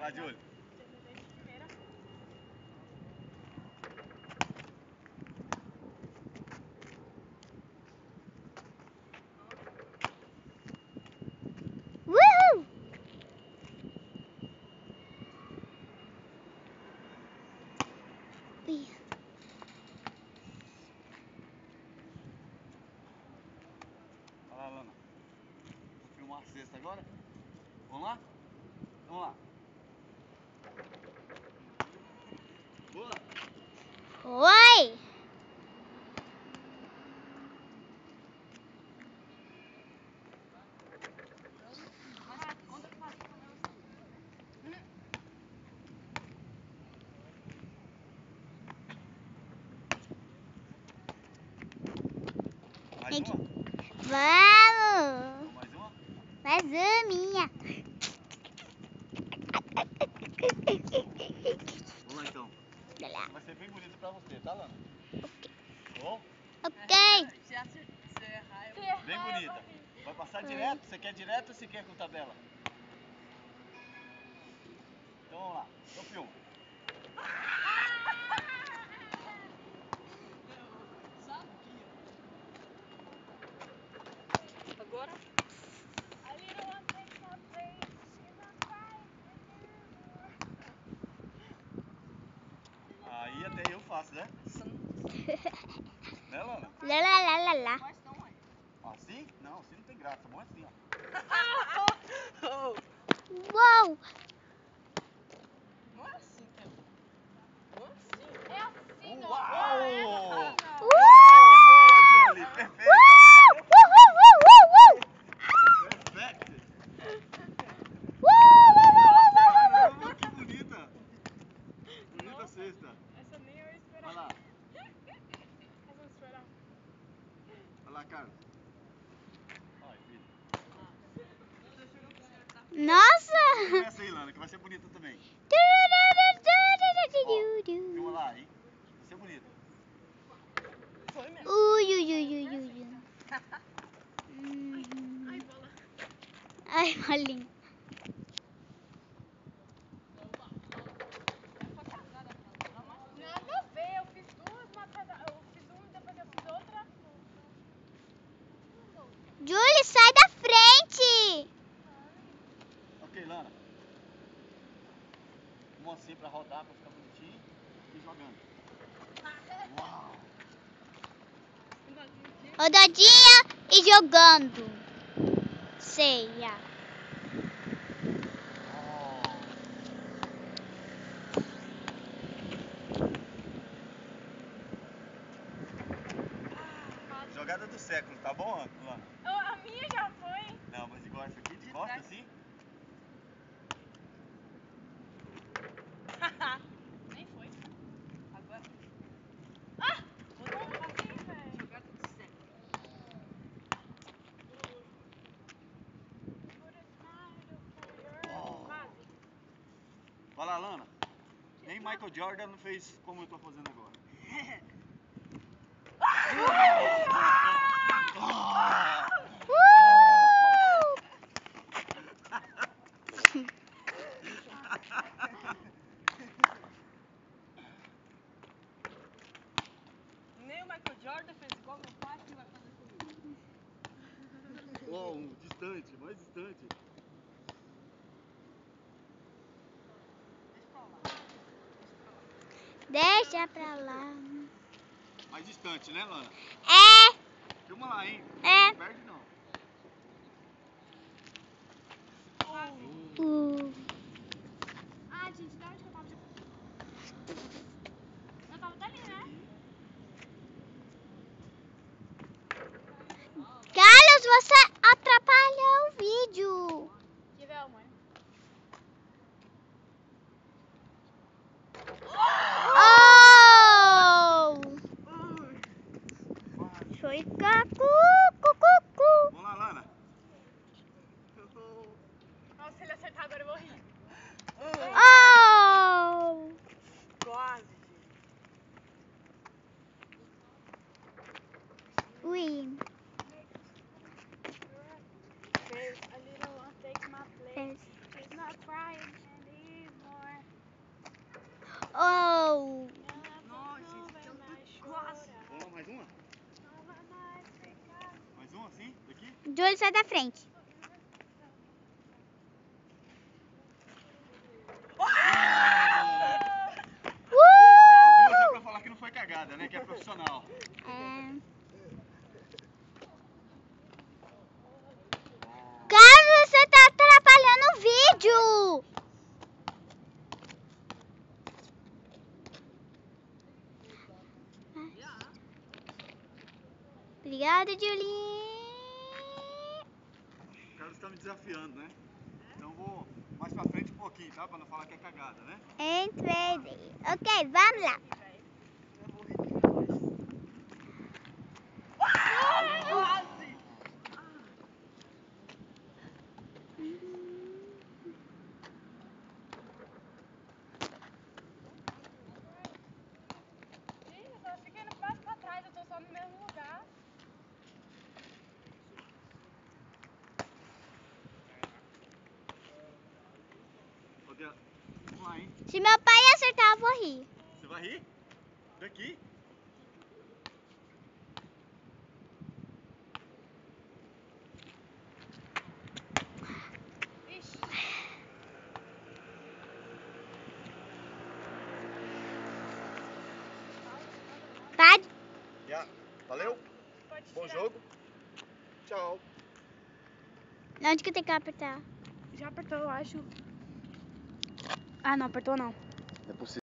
Vai, Júlio. Uhul! Olha lá, Lana. Vou filmar a cesta agora. Vamos lá? Vamos lá. Boa! Oi! Mais uma? Vamos! Mais uma? Mais uma minha. Vamos lá então. Vai lá. Vai ser bem bonito pra você, tá, Lana? Bom? Ok. Bem bonita. Vai passar direto? Você quer direto ou você quer com tabela? Então vamos lá. Eu filmo. Agora? Aí até eu faço, né? Né, Lana? Lá, lá, lá, lá, lá. Assim? Não, assim não tem graça. Bom assim, ó. Uou! Não é assim, que é. Não é assim. É assim, ó. Uau! Uou! Boa, Jolie! Perfeita! Perfeito! Caramba, que bonita! Bonita cesta. Essa nem eu ia esperar. Vai lá. Essa eu esperar. Vai lá, Carlos. Ai, filho. Nossa! Começa aí, Lana, que vai ser bonita também. Filma lá, hein? Vai ser bonita. Foi mesmo. Ui, ui, ui, ui, ui. Ai, bola. Ai, bolinha. Nada a ver, eu fiz duas matérias. Eu fiz uma, depois eu fiz outra. Julie, sai da frente! Ok, Lana. Um assim pra rodar, pra ficar bonitinho. E jogando. Uau! Rodadinha e jogando. Ceia. Jogada do século, tá bom, Lana? A minha já foi. Não, mas igual essa aqui, de costa assim? Nem foi. Agora. Como assim, velho? Jogada do século. Quase. Vai lá, Lana. Nem Michael Jordan não fez como eu tô fazendo agora. Nem o Michael Jordan fez igual meu pai, que vai fazer comigo. Uau, distante, mais distante. Deixa pra lá. Mais distante, né, Lana? É, Filma lá, hein? é. Não perde não. Ah, gente, de onde que eu tava? Eu tava dali, né? Carlos, você atrapalhou o vídeo. Que véu, mãe. Oh! Foi cacu, cucucu. Vamos lá, Lana. Nossa, se ele acertar agora eu vou rir. Oh! Quase, gente. Ui. Júlio, sai da frente. Duas é pra falar que não foi cagada, né? Que é profissional. Carlos, você tá atrapalhando o vídeo. Obrigada, Julinho. O Carlos tá me desafiando, né? Então vou mais pra frente um pouquinho, tá? Pra não falar que é cagada, né? Entrei. Ok, vamos lá. Quase! Ih, eu só fiquei indo mais pra trás, eu tô só no mesmo lugar. Vamos lá, hein? Se meu pai acertar, eu vou rir. Você vai rir? Daqui? Ixi, Tá? Já. Valeu? pode Bom tirar. jogo. Tchau. Onde que tem que apertar? Já apertou, eu acho. Ah, não apertou não. É possível.